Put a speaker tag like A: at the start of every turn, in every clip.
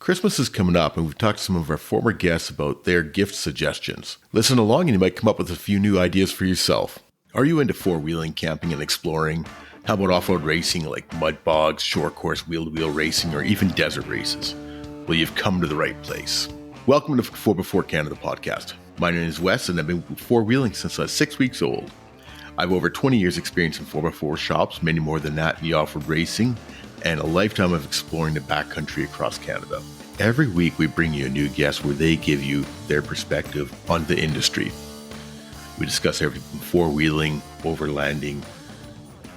A: Christmas is coming up, and we've talked to some of our former guests about their gift suggestions. Listen along and you might come up with a few new ideas for yourself. Are you into four-wheeling, camping, and exploring? How about off-road racing like mud bogs, short course wheel-to-wheel racing, or even desert races? Well, you've come to the right place. Welcome to 4x4 Canada podcast. My name is Wes, and I've been four-wheeling since I was 6 weeks old. I have over 20 years experience in 4x4 shops, many more than that in the off-road racing, and a lifetime of exploring the backcountry across Canada. Every week we bring you a new guest where they give you their perspective on the industry. We discuss everything from four-wheeling, overlanding,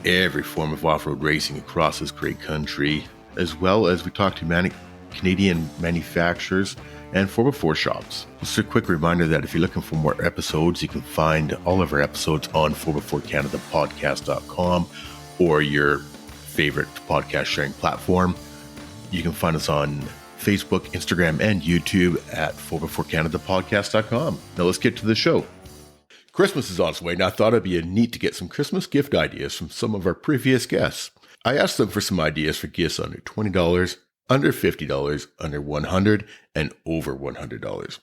A: every form of off-road racing across this great country, as well as we talk to Canadian manufacturers and 4x4 shops. Just a quick reminder that if you're looking for more episodes, you can find all of our episodes on 4x4canadapodcast.com or your favorite podcast sharing platform. You can find us on Facebook, Instagram, and YouTube at 4x4canadapodcast.com. Now let's get to the show. Christmas is on its way, and I thought it'd be neat to get some Christmas gift ideas from some of our previous guests. I asked them for some ideas for gifts under $20, under $50, under $100, and over $100.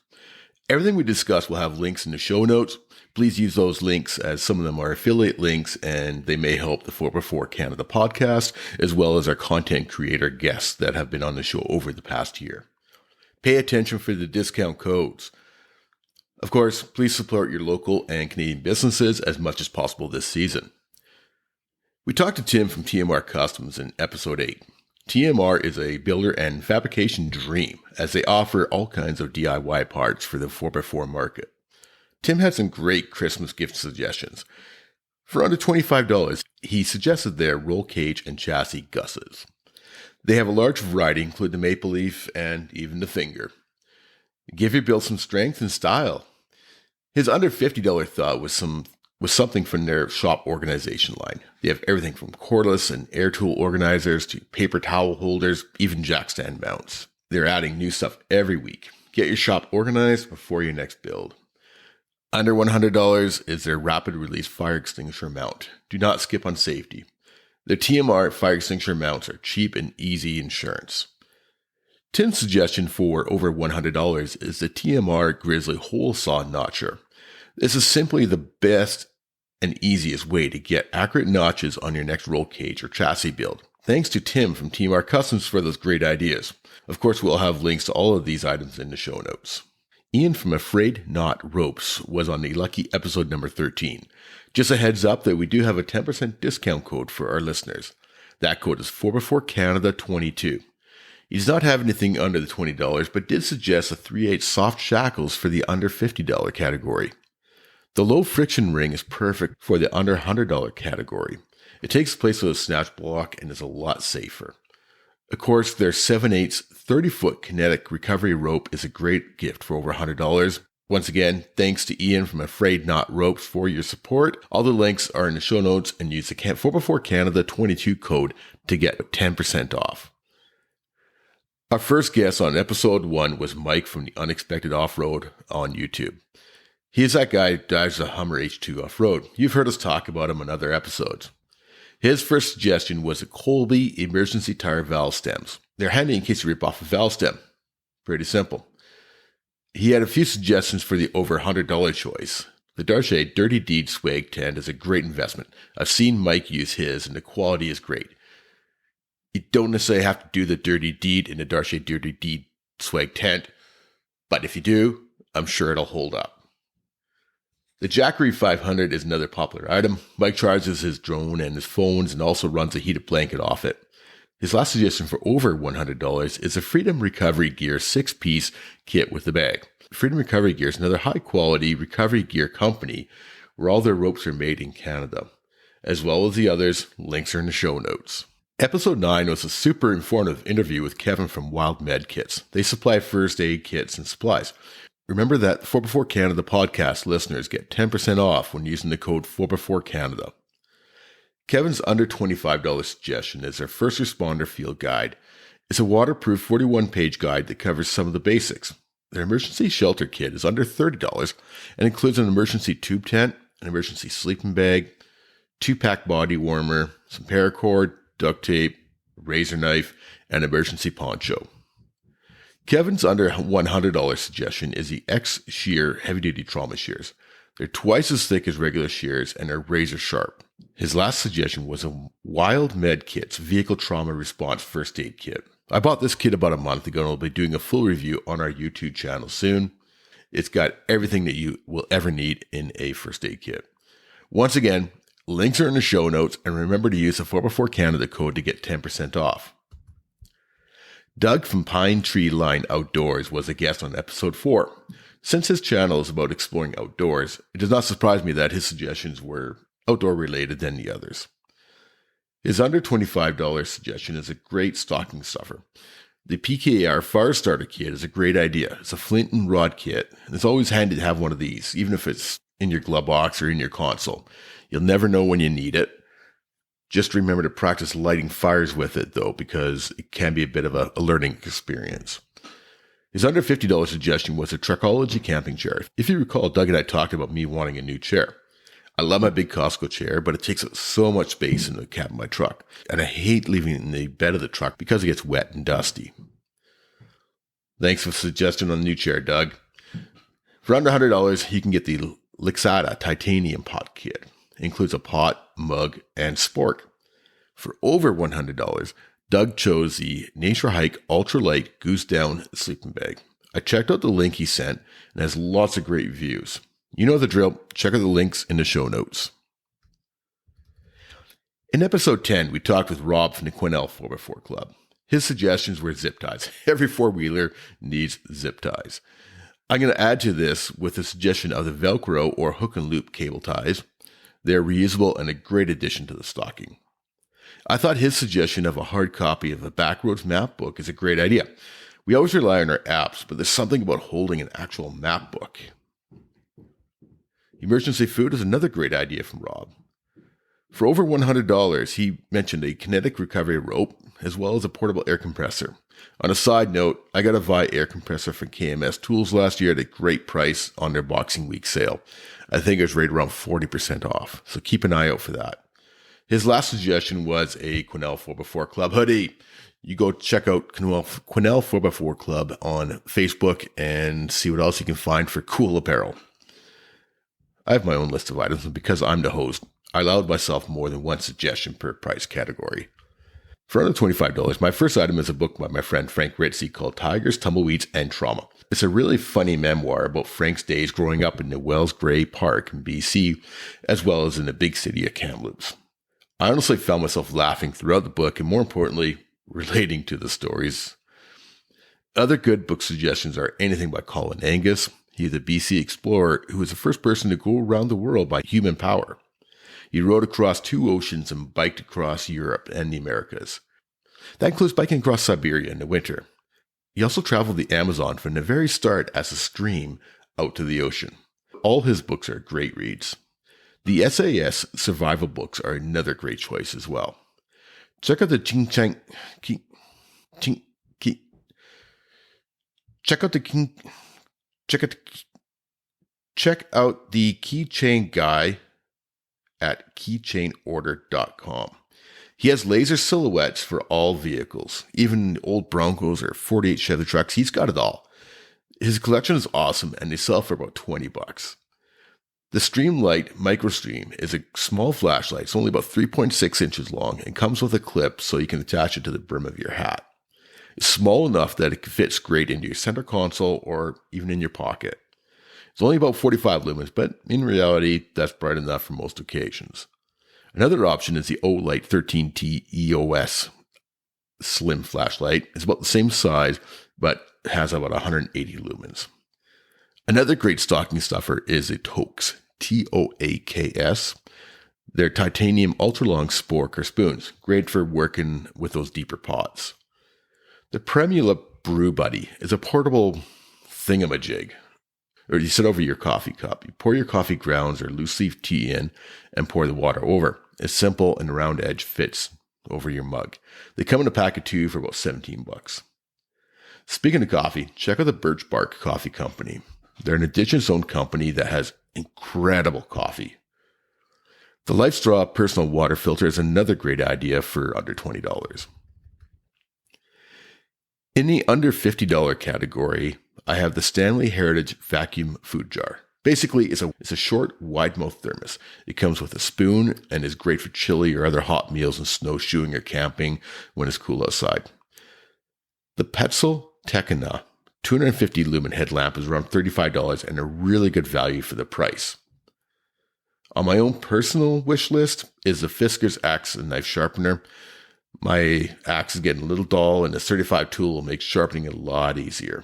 A: Everything we discuss will have links in the show notes. Please use those links, as some of them are affiliate links and they may help the 4x4 Canada podcast, as well as our content creator guests that have been on the show over the past year. Pay attention for the discount codes. Of course, please support your local and Canadian businesses as much as possible this season. We talked to Tim from TMR Customs in episode 8. TMR is a builder and fabrication dream, as they offer all kinds of DIY parts for the 4x4 market. Tim had some great Christmas gift suggestions. For under $25, he suggested their roll cage and chassis gusses. They have a large variety, including the maple leaf and even the finger. Give your build some strength and style. His under $50 thought was something from their shop organization line. They have everything from cordless and air tool organizers to paper towel holders, even jack stand mounts. They're adding new stuff every week. Get your shop organized before your next build. Under $100 is their rapid release fire extinguisher mount. Do not skip on safety. Their TMR fire extinguisher mounts are cheap and easy insurance. Tim's suggestion for over $100 is the TMR Grizzly hole saw notcher. This is simply the best and easiest way to get accurate notches on your next roll cage or chassis build. Thanks to Tim from TMR Customs for those great ideas. Of course, we'll have links to all of these items in the show notes. Ian from Afraid Not Ropes was on the lucky episode number 13. Just a heads up that we do have a 10% discount code for our listeners. That code is 4x4Canada22. He does not have anything under the $20, but did suggest a 3/8 soft shackles for the under $50 category. The low friction ring is perfect for the under $100 category. It takes place with a snatch block and is a lot safer. Of course, their 7/8 30-foot kinetic recovery rope is a great gift for over $100. Once again, thanks to Ian from Afraid Not Ropes for your support. All the links are in the show notes, and use the 4x4Canada22 code to get 10% off. Our first guest on episode 1 was Mike from the Unexpected Off-Road on YouTube. He is that guy who drives a Hummer H2 off-road. You've heard us talk about him in other episodes. His first suggestion was the Colby emergency tire valve stems. They're handy in case you rip off a valve stem. Pretty simple. He had a few suggestions for the over $100 choice. The Darche Dirty Deed swag tent is a great investment. I've seen Mike use his, and the quality is great. You don't necessarily have to do the Dirty Deed in the Darche Dirty Deed swag tent, but if you do, I'm sure it'll hold up. The Jackery 500 is another popular item. Mike charges his drone and his phones and also runs a heated blanket off it. His last suggestion for over $100 is a Freedom Recovery Gear 6-piece kit with the bag. Freedom Recovery Gear is another high-quality recovery gear company where all their ropes are made in Canada. As well as the others, links are in the show notes. Episode 9 was a super informative interview with Kevin from Wild Med Kits. They supply first aid kits and supplies. Remember that 4x4 Canada podcast listeners get 10% off when using the code 4x4 Canada. Kevin's under $25 suggestion is their first responder field guide. It's a waterproof 41-page guide that covers some of the basics. Their emergency shelter kit is under $30 and includes an emergency tube tent, an emergency sleeping bag, 2-pack body warmer, some paracord, duct tape, razor knife, and emergency poncho. Kevin's under $100 suggestion is the X-Shear heavy-duty trauma shears. They're twice as thick as regular shears and are razor sharp. His last suggestion was a Wild Med Kit's Vehicle Trauma Response First Aid Kit. I bought this kit about a month ago and I'll be doing a full review on our YouTube channel soon. It's got everything that you will ever need in a first aid kit. Once again, links are in the show notes, and remember to use the 4x4 Canada code to get 10% off. Doug from Pine Tree Line Outdoors was a guest on episode 4. Since his channel is about exploring outdoors, it does not surprise me that his suggestions were outdoor related than the others. His under $25 suggestion is a great stocking stuffer. The PKR Fire Starter Kit is a great idea. It's a flint and rod kit, and it's always handy to have one of these, even if it's in your glove box or in your console. You'll never know when you need it. Just remember to practice lighting fires with it, though, because it can be a bit of a learning experience. His under $50 suggestion was a Truckology camping chair. If you recall, Doug and I talked about me wanting a new chair. I love my big Costco chair, but it takes up so much space in the cab of my truck, and I hate leaving it in the bed of the truck because it gets wet and dusty. Thanks for the suggestion on the new chair, Doug. For under $100, you can get the Lixada Titanium Pot Kit. It includes a pot, mug, and spork. For over $100, Doug chose the Nature Hike Ultralight Goose Down sleeping bag. I checked out the link he sent and has lots of great views. You know the drill. Check out the links in the show notes. In episode 10, we talked with Rob from the Quesnel 4x4 Club. His suggestions were zip ties. Every four-wheeler needs zip ties. I'm going to add to this with the suggestion of the Velcro or hook and loop cable ties. They're reusable and a great addition to the stocking. I thought his suggestion of a hard copy of a Backroads map book is a great idea. We always rely on our apps, but there's something about holding an actual map book. Emergency food is another great idea from Rob. For over $100, he mentioned a kinetic recovery rope as well as a portable air compressor. On a side note, I got a Vi air compressor from KMS Tools last year at a great price on their Boxing Week sale. I think it was rated around 40% off, so keep an eye out for that. His last suggestion was a Quesnel 4x4 Club hoodie. You go check out Quesnel 4x4 Club on Facebook and see what else you can find for cool apparel. I have my own list of items, and because I'm the host, I allowed myself more than one suggestion per price category. For under $25, my first item is a book by my friend Frank Ritzy called Tigers, Tumbleweeds, and Trauma. It's a really funny memoir about Frank's days growing up in the Wells Gray Park in BC, as well as in the big city of Kamloops. I honestly found myself laughing throughout the book, and more importantly, relating to the stories. Other good book suggestions are anything by Colin Angus. He is a BC explorer who was the first person to go around the world by human power. He rode across 2 oceans and biked across Europe and the Americas. That includes biking across Siberia in the winter. He also traveled the Amazon from the very start as a stream out to the ocean. All his books are great reads. The SAS survival books are another great choice as well. Check out the Keychain Guy at keychainorder.com. He has laser silhouettes for all vehicles, even old Broncos or 48 Chevy trucks. He's got it all. His collection is awesome, and they sell for about $20. The Streamlight MicroStream is a small flashlight. It's only about 3.6 inches long and comes with a clip so you can attach it to the brim of your hat. It's small enough that it fits great into your center console or even in your pocket. It's only about 45 lumens, but in reality, that's bright enough for most occasions. Another option is the Olight 13T EOS slim flashlight. It's about the same size, but has about 180 lumens. Another great stocking stuffer is a Toaks, Toaks. They're titanium ultra-long spork or spoons, great for working with those deeper pots. The Premiula Brew Buddy is a portable thingamajig. Or you sit over your coffee cup. You pour your coffee grounds or loose leaf tea in and pour the water over. It's simple and the round edge fits over your mug. They come in a pack of 2 for about $17. Speaking of coffee, check out the Birch Bark Coffee Company. They're an Indigenous-owned company that has incredible coffee. The Life Straw personal water filter is another great idea for under $20. In the under $50 category, I have the Stanley Heritage Vacuum Food Jar. Basically, it's a short, wide-mouth thermos. It comes with a spoon and is great for chili or other hot meals and snowshoeing or camping when it's cool outside. The Petzl Tekina 250 lumen headlamp is around $35 and a really good value for the price. On my own personal wish list is the Fiskars axe and knife sharpener. My axe is getting a little dull, and the 35 tool will make sharpening a lot easier.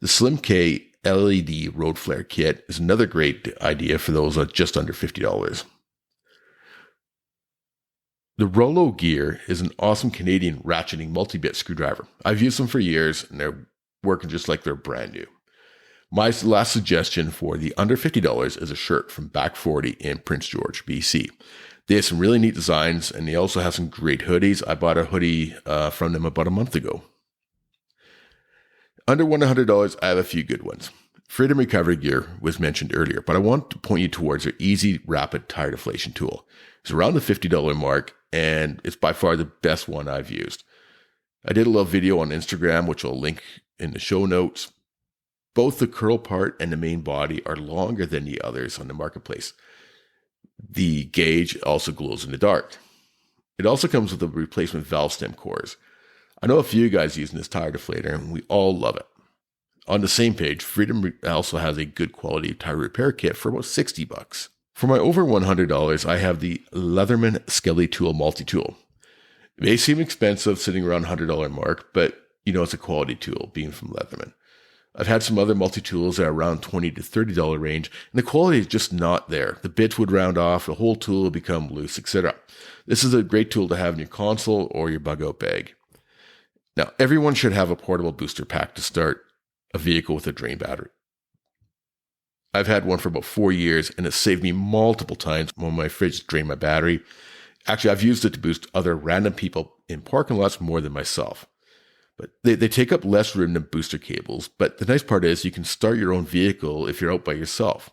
A: The Slim K LED road flare kit is another great idea for those just under $50. The Rollo Gear is an awesome Canadian ratcheting multi-bit screwdriver. I've used them for years, and they're working just like they're brand new. My last suggestion for the under $50 is a shirt from Back 40 in Prince George, BC. They have some really neat designs, and they also have some great hoodies. I bought a hoodie from them about a month ago. Under $100, I have a few good ones. Freedom Recovery Gear was mentioned earlier, but I want to point you towards their Easy Rapid Tire Deflation tool. It's around the $50 mark, and it's by far the best one I've used. I did a little video on Instagram, which I'll link in the show notes. Both the curl part and the main body are longer than the others on the marketplace. The gauge also glows in the dark. It also comes with a replacement valve stem cores. I know a few guys using this tire deflator, and we all love it. On the same page, Freedom also has a good quality tire repair kit for about $60. For my over $100, I have the Leatherman Skelly Tool Multi-Tool. It may seem expensive, sitting around $100 mark, but it's a quality tool, being from Leatherman. I've had some other multi-tools that are around $20 to $30 range, and the quality is just not there. The bits would round off, the whole tool would become loose, etc. This is a great tool to have in your console or your bug-out bag. Now, everyone should have a portable booster pack to start a vehicle with a drain battery. I've had one for about 4 years, and it saved me multiple times when my fridge drained my battery. Actually, I've used it to boost other random people in parking lots more than myself. But they take up less room than booster cables, but the nice part is you can start your own vehicle if you're out by yourself.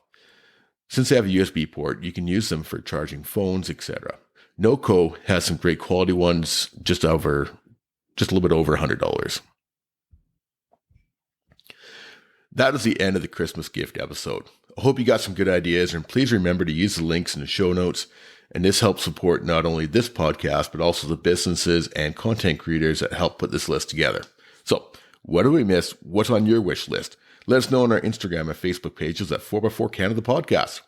A: Since they have a USB port, you can use them for charging phones, etc. NOCO has some great quality ones, just a little bit over $100. That is the end of the Christmas gift episode. I hope you got some good ideas, and please remember to use the links in the show notes. And this helps support not only this podcast, but also the businesses and content creators that help put this list together. So, what did we miss? What's on your wish list? Let us know on our Instagram and Facebook pages at 4x4 Canada Podcast.